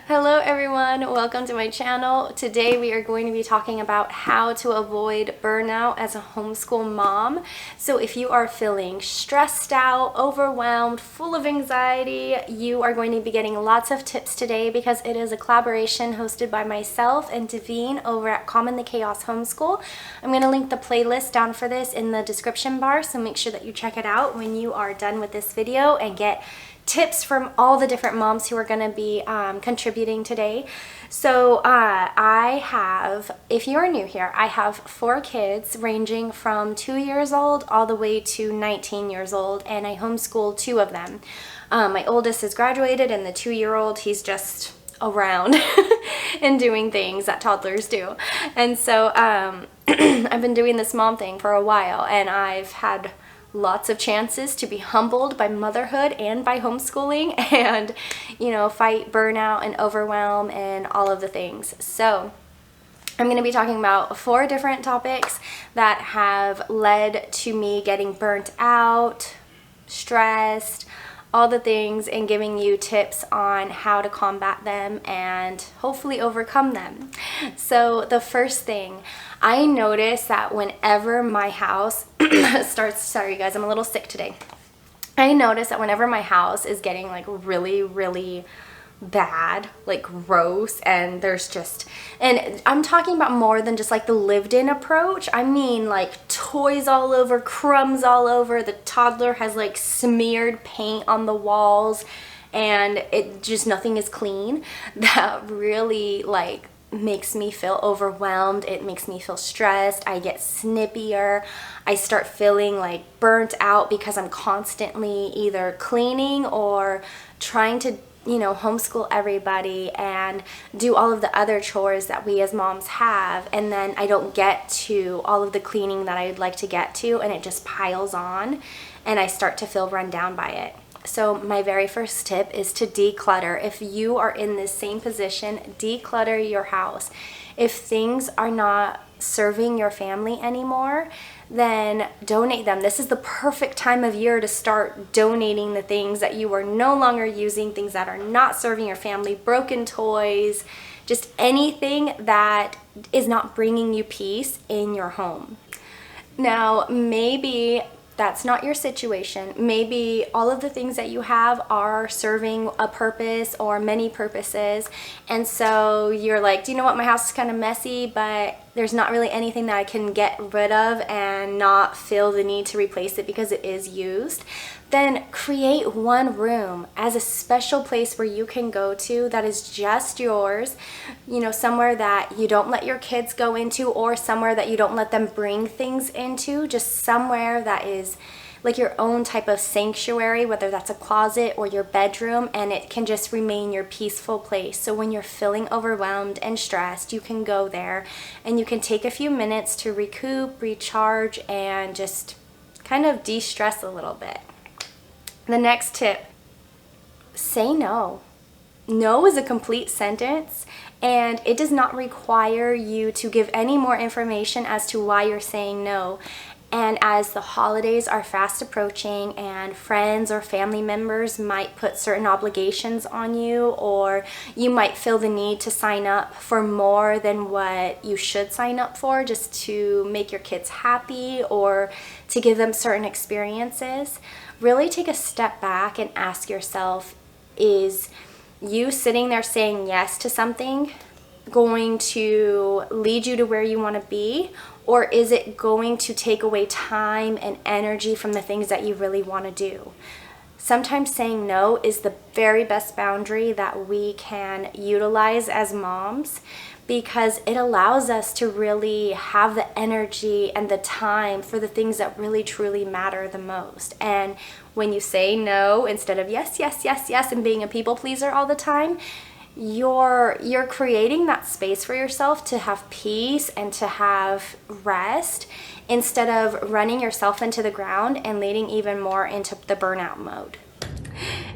Hello everyone, welcome to my channel. Today we are going to be talking about how to avoid burnout as a homeschool mom. So if you are feeling stressed out, overwhelmed, full of anxiety, you are going to be getting lots of tips today because it is a collaboration hosted by myself and Davene over at Common the Chaos Homeschool. I'm going to link the playlist down for this in the description bar, so make sure that you check it out when you are done with this video and get tips from all the different moms who are going to be contributing today. So I have, if you are new here, I have 4 kids ranging from 2 years old all the way to 19 years old, and I homeschool 2 of them. My oldest is graduated, and the 2-year-old, he's just around and doing things that toddlers do. And so I've been doing this mom thing for a while, and I've had lots of chances to be humbled by motherhood and by homeschooling and, you know, fight burnout and overwhelm and all of the things. So I'm going to be talking about 4 different topics that have led to me getting burnt out, stressed, all the things, and giving you tips on how to combat them and hopefully overcome them. So the first thing, I notice that whenever my house starts, sorry guys, I'm a little sick today. I notice that whenever my house is getting like really bad, like gross, and there's just, and I'm talking about more than just like the lived-in approach. I mean like toys all over, crumbs all over, the toddler has like smeared paint on the walls and it just, nothing is clean. That really like makes me feel overwhelmed. It makes me feel stressed. I get snippier. I start feeling like burnt out because I'm constantly either cleaning or trying to, you know, homeschool everybody and do all of the other chores that we as moms have, and then I don't get to all of the cleaning that I'd like to get to, and it just piles on and I start to feel run down by it. So my very first tip is to declutter. If you are in this same position, declutter your house. If things are not serving your family anymore, then donate them. This is the perfect time of year to start donating the things that you are no longer using, things that are not serving your family, broken toys, just anything that is not bringing you peace in your home. Now, maybe that's not your situation. Maybe all of the things that you have are serving a purpose or many purposes, and so you're like, do you know what, my house is kind of messy, but there's not really anything that I can get rid of and not feel the need to replace it because it is used. Then create one room as a special place where you can go to that is just yours, you know, somewhere that you don't let your kids go into or somewhere that you don't let them bring things into, just somewhere that is like your own type of sanctuary, whether that's a closet or your bedroom, and it can just remain your peaceful place. So when you're feeling overwhelmed and stressed, you can go there and you can take a few minutes to recoup, recharge, and just kind of de-stress a little bit. The next tip, say no. No is a complete sentence, and it does not require you to give any more information as to why you're saying no. And as the holidays are fast approaching and friends or family members might put certain obligations on you, or you might feel the need to sign up for more than what you should sign up for just to make your kids happy or to give them certain experiences, really take a step back and ask yourself, is you sitting there saying yes to something going to lead you to where you want to be, or is it going to take away time and energy from the things that you really want to do? Sometimes saying no is the very best boundary that we can utilize as moms, because it allows us to really have the energy and the time for the things that really truly matter the most. And when you say no instead of yes, yes, yes, yes, and being a people pleaser all the time, you're creating that space for yourself to have peace and to have rest instead of running yourself into the ground and leading even more into the burnout mode.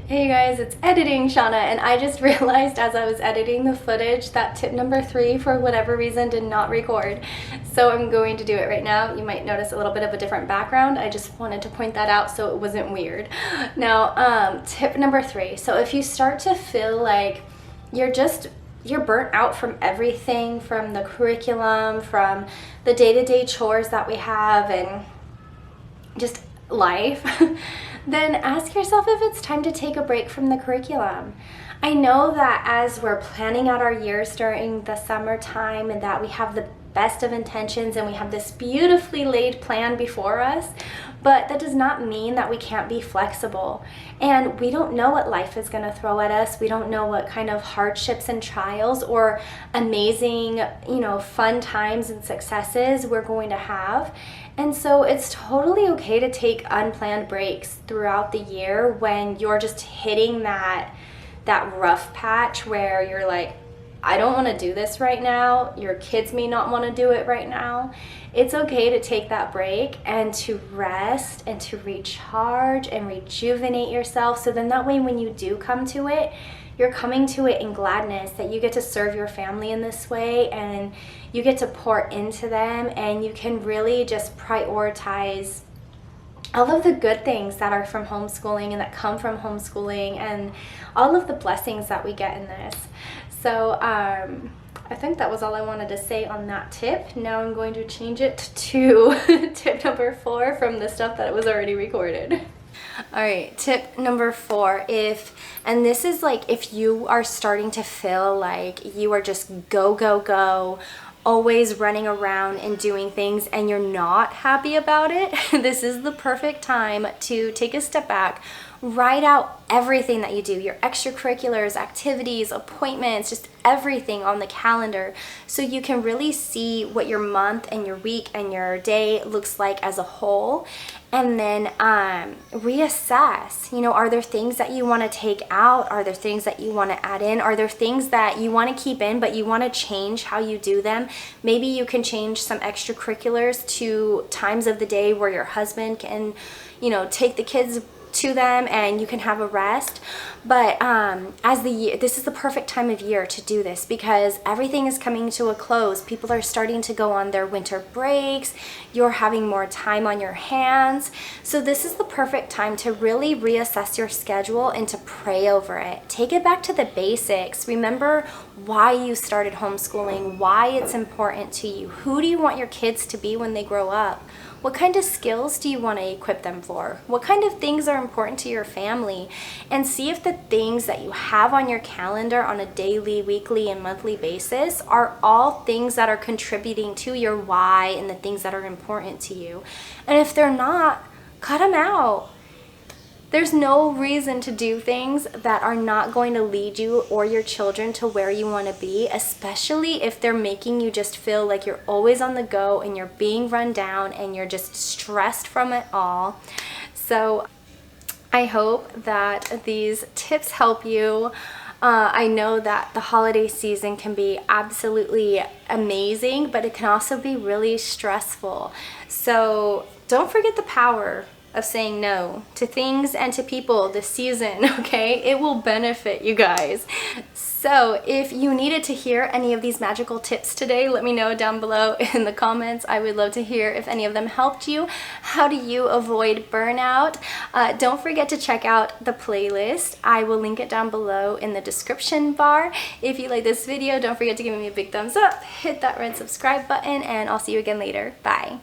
Hey guys, it's editing Shauna, and I just realized as I was editing the footage that tip number 3 for whatever reason did not record. So I'm going to do it right now. You might notice a little bit of a different background. I just wanted to point that out so it wasn't weird. Now, tip number 3. So if you start to feel like you're burnt out from everything, from the curriculum, from the day-to-day chores that we have, and just life, then ask yourself if it's time to take a break from the curriculum. I know that as we're planning out our years during the summertime, and that we have the best of intentions and we have this beautifully laid plan before us, but that does not mean that we can't be flexible. And we don't know what life is going to throw at us. We don't know what kind of hardships and trials or amazing, fun times and successes we're going to have. And so it's totally okay to take unplanned breaks throughout the year when you're just hitting that rough patch where you're like, I don't want to do this right now. Your kids may not want to do it right now. It's okay to take that break and to rest and to recharge and rejuvenate yourself. So then that way when you do come to it, you're coming to it in gladness, that you get to serve your family in this way and you get to pour into them, and you can really just prioritize all of the good things that are from homeschooling and that come from homeschooling, and all of the blessings that we get in this. So I think that was all I wanted to say on that tip. Now I'm going to change it to tip number 4 from the stuff that was already recorded. All right, tip number 4, and this is like if you are starting to feel like you are just go, always running around and doing things and you're not happy about it, this is the perfect time to take a step back, write out everything that you do, your extracurriculars, activities, appointments, just everything on the calendar, so you can really see what your month and your week and your day looks like as a whole. And then reassess, are there things that you want to take out? Are there things that you want to add in? Are there things that you want to keep in but you want to change how you do them? Maybe you can change some extracurriculars to times of the day where your husband can, take the kids to them and you can have a rest. But this is the perfect time of year to do this because everything is coming to a close. People are starting to go on their winter breaks. You're having more time on your hands. So this is the perfect time to really reassess your schedule and to pray over it. Take it back to the basics. Remember why you started homeschooling, why it's important to you. Who do you want your kids to be when they grow up? What kind of skills do you want to equip them for? What kind of things are important to your family? And see if the things that you have on your calendar on a daily, weekly, and monthly basis are all things that are contributing to your why and the things that are important to you. And if they're not, cut them out. There's no reason to do things that are not going to lead you or your children to where you want to be, especially if they're making you just feel like you're always on the go and you're being run down and you're just stressed from it all. So I hope that these tips help you. I know that the holiday season can be absolutely amazing, but it can also be really stressful. So don't forget the power of saying no to things and to people this season, okay? It will benefit you guys. So if you needed to hear any of these magical tips today, let me know down below in the comments. I would love to hear if any of them helped you. How do you avoid burnout? Don't forget to check out the playlist. I will link it down below in the description bar. If you like this video, don't forget to give me a big thumbs up, hit that red subscribe button, and I'll see you again later. Bye.